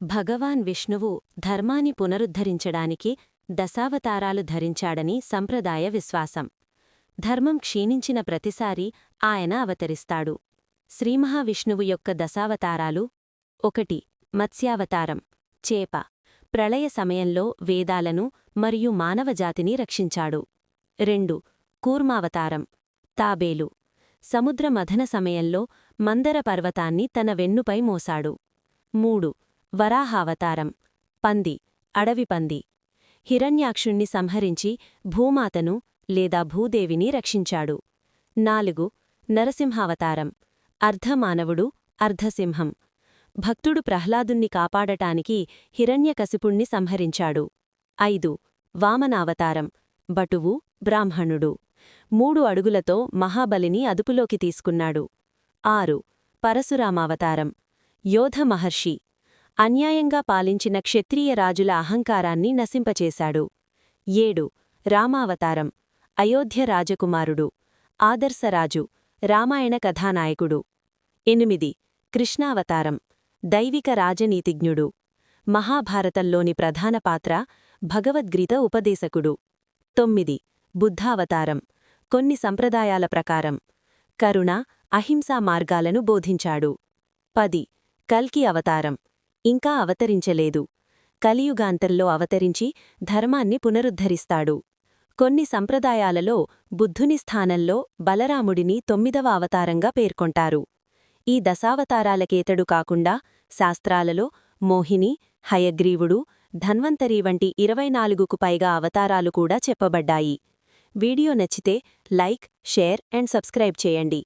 భగవాన్ విష్ణువు ధర్మాన్ని పునరుద్ధరించడానికి దశావతారాలు ధరించాడని సంప్రదాయ విశ్వాసం. ధర్మం క్షీణించిన ప్రతిసారీ ఆయన అవతరిస్తాడు. శ్రీమహావిష్ణువు యొక్క దశావతారాలు: 1. మత్స్యావతారం, చేప. ప్రళయ సమయంలో వేదాలను మరియు మానవజాతిని రక్షించాడు. 2. కూర్మావతారం, తాబేలు. సముద్ర మథన సమయంలో మందర పర్వతాన్ని తన వెన్నుపై మోసాడు. 3. వరాహావతారం, పంది, అడవి పంది. హిరణ్యాక్షుణ్ణి సంహరించి భూమాతను లేదా భూదేవిని రక్షించాడు. 4. నరసింహావతారం, అర్ధమానవుడు, అర్ధసింహం. భక్తుడు ప్రహ్లాదుణ్ణి కాపాడటానికి హిరణ్యకశిపుణ్ణి సంహరించాడు. 5. వామనావతారం, బటువు, బ్రాహ్మణుడు. 3 అడుగులతో మహాబలిని అదుపులోకి తీసుకున్నాడు. 6. పరశురామావతారం, యోధ మహర్షి. అన్యాయంగా పాలించిన క్షత్రియ రాజుల అహంకారాన్ని నశింపచేశాడు. 7. రామావతారం, అయోధ్య రాజకుమారుడు, ఆదర్శరాజు, రామాయణ కథానాయకుడు. 8. కృష్ణావతారం, దైవిక రాజనీతిజ్ఞుడు. మహాభారతంలోని ప్రధాన పాత్ర, భగవద్గీత ఉపదేశకుడు. 9. బుద్ధావతారం, కొన్ని సంప్రదాయాల ప్రకారం కరుణ, అహింసా మార్గాలను బోధించాడు. 10. కల్కి అవతారం, ఇంకా అవతరించలేదు. కలియుగాంతంలో అవతరించి ధర్మాన్ని పునరుద్ధరిస్తాడు. కొన్ని సంప్రదాయాలలో బుద్ధుని స్థానంలో బలరాముడిని 9వ అవతారంగా పేర్కొంటారు. ఈ దశావతారాలకేతడు కాకుండా శాస్త్రాలలో మోహిని, హయగ్రీవుడు, ధన్వంతరి వంటి 24కు పైగా అవతారాలు కూడా చెప్పబడ్డాయి. వీడియో నచ్చితే లైక్, షేర్ అండ్ సబ్స్క్రైబ్ చేయండి.